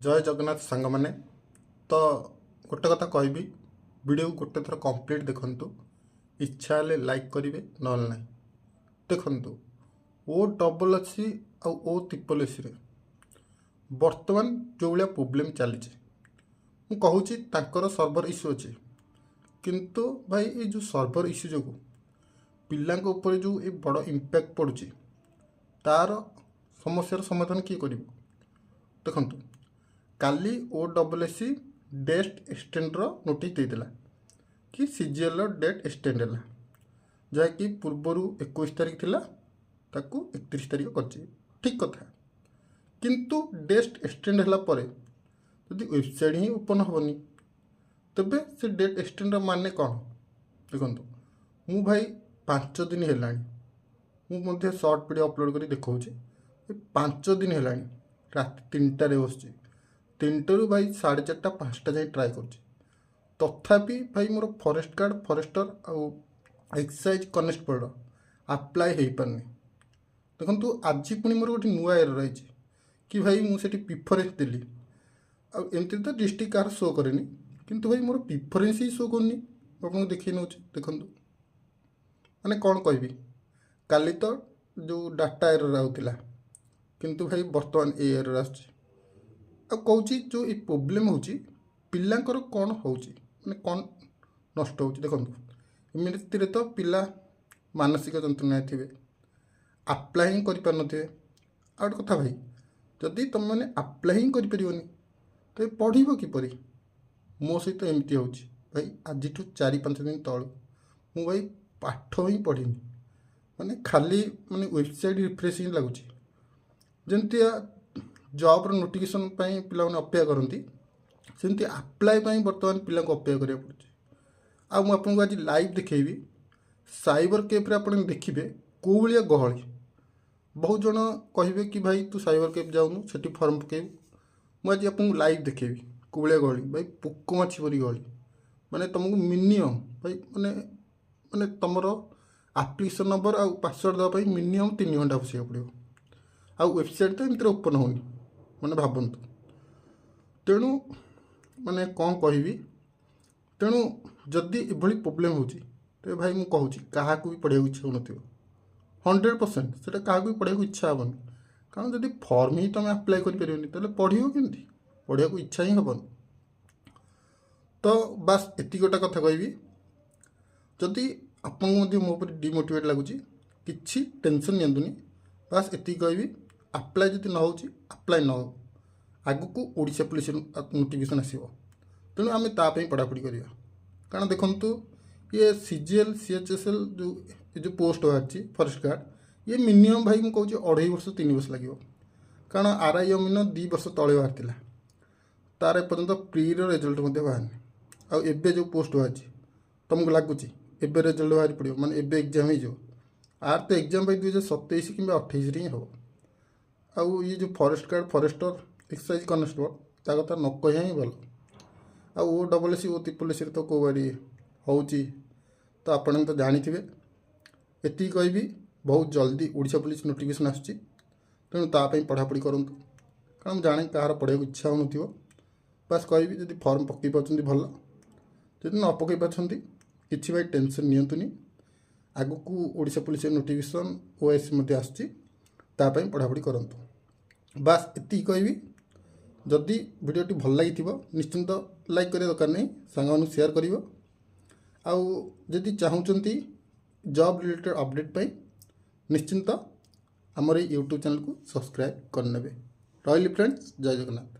जय जगन्नाथ सांग मैंने तो गोटे कथा कहबी वीडियो गोटे थर कंप्लीट देखु इच्छा हेले लाइक करेंगे ना ना देखु ओ डबल अच्छी ओ ट्रिपल एसी बर्तमान जो भाया प्रोब्लेम चली कहूँ सर्वर इश्यू अच्छे किंतु भाई ये जो सर्वर इश्यू जो पिला जो ये बड़ इम्पैक्ट पड़ुची तार समस्यार समाधान किए कर देखु काली O double SC date extender notice देता कि सीजीएल डेट एक्सटेंड है जहाँकि पूर्वर 21 तारीख थिला ताकू 31 तारीख कर ठीक कथा किंतु डेट एक्सटेंड है जदि वेबसाइट ही ओपन हेनी तेबे से डेट एक्सटेंड माने कौन देखो मु भाई 5 दिन है मुझे सर्ट वीडियो अपलोड कर देखा 5 दिन है रात 3टार बस 3टारू भाई 4:30 5टा जाए ट्राए कर तथापि भाई मोर फॉरेस्ट गार्ड फॉरेस्टर आउ एक्साइज कनेस्टेबल आप्लाय हो पारनी देखो आज पुणी मोर गोटे नुआ एरर रही कि भाई मुझे प्रिफरेन्स देली आमती तो डिस्ट्रिक्ट कार शो कैनि किंतु भाई मोर प्रिफरेन्स ही शो करनी आपको देखिए नौ देखु मैंने कौन कहबी काली तो जो डाटा एरर आउला किंतु भाई बर्तमान ए एरर आस कहूँ जो ये प्रोब्लेम हो पिलांकर कौन हो कौन नष्ट हो देखो एमती तो पिला मानसिक जंत्रणा थे आप्लाय ही करें आ गए कथा भाई जदि तुम मैंने आप्लाय ही कर तो पढ़ किपर मो सहित एमती हो भाई आज 4-5 दिन तलू मु भाई पाठ ही पढ़ीनी माने खाली माने वेबसाइट रिफ्रेश ही लगुच जमती जॉब नोटिफिकेशन पिला अपेक्षा करती सेमती आप्लाय बर्तमान पिला अपेक्षा करा पड़े आपको आज लाइव देखेबी साइबर कैफ्रे आप देखिए कौ भाया गहली बहुत जन कहे कि भाई तू साइबर कैफ जाऊनु से फर्म पकेबू मुझे आपको लाइव देखेबी कौ भाया गहली भाई पोक माछी परी गहली माने तुमको मिनिमम भाई माने माने तुमर आप्लिकेसन नंबर आ पासवर्ड देवाई मिनिमम 3 घंटा बसैया पड़ो आ वेबसाइट तो एमती ओपन होनी मैंने भावतु तेणु माने कौन कहबी तेणु जदि एभली प्रोब्लेम हो भाई मुझे कहूँ क्या भी पढ़ाई इच्छा हो 100% से क्या भी पढ़ाई इच्छा हेनी कारण जदि फर्म ही तुम आप्लाय कर पढ़ केमती पढ़ा इच्छा ही हेनी तो बास एति गोटा कथा कहबी जदि आपको मो पर डिमोटिवेट लगुच कि टेंशन नियंतुनी बास एति कहबी आप्लाय जदि न हो आप्लाय न हो आग को ओडिशा पुलिस नोटिफिकेशन आसो तेणु आम ताप पढ़ापढ़ी करवा कारण देखु ये सीजीएल सीएचएसएल जो पोस्ट बाहरी फॉरेस्ट गार्ड ये मिनिमम भाई मुझे कहूँ 2.5 वर्ष 3 वर्ष लगे कारण आरआई अमीन 2 वर्ष तले बाहरी तार एपर्तंत प्री रिजल्ट बाहर आबे जो पोस्ट बाहरी तुमको लगुच एबे रिजल्ट बाहरी पड़ो माने एबे एग्जाम हो आर तो एग्जाम भाई 2027 कि 28 ही हम आउ ये जो forest guard forester excise constable ता कथा न कह ही भल ओ डबल एसी ओ ट्रिपल एसी तो कौ बाड़ी हो तो आपने तो जानी एति कहबी बहुत जल्दी ओडिशा पुलिस नोटिफिकेशन आसुची तेणु तापाई पढ़ापढ़ी करूँ कारण जाने कहार पढ़ाई इच्छा हो बास कहबी जब फर्म पकई पार्टी भल जब न पकई पार्टी कि भाई टेंशन नियंतुनी आग को ओडिशा पुलिस नोटिफिकेशन ओएससी आसुची पढ़ापढ़ी करूँ बास एति कहबी जदि वीडियोटी भल लगी निश्चिंत लाइक करने दरकार नहीं सांग शेयर कर आदि चाहूँगी जॉब रिलेटेड अपडेट पाई निश्चिंत आमर यूट्यूब चैनल को सब्सक्राइब करने रही फ्रेंड्स जय जगन्नाथ।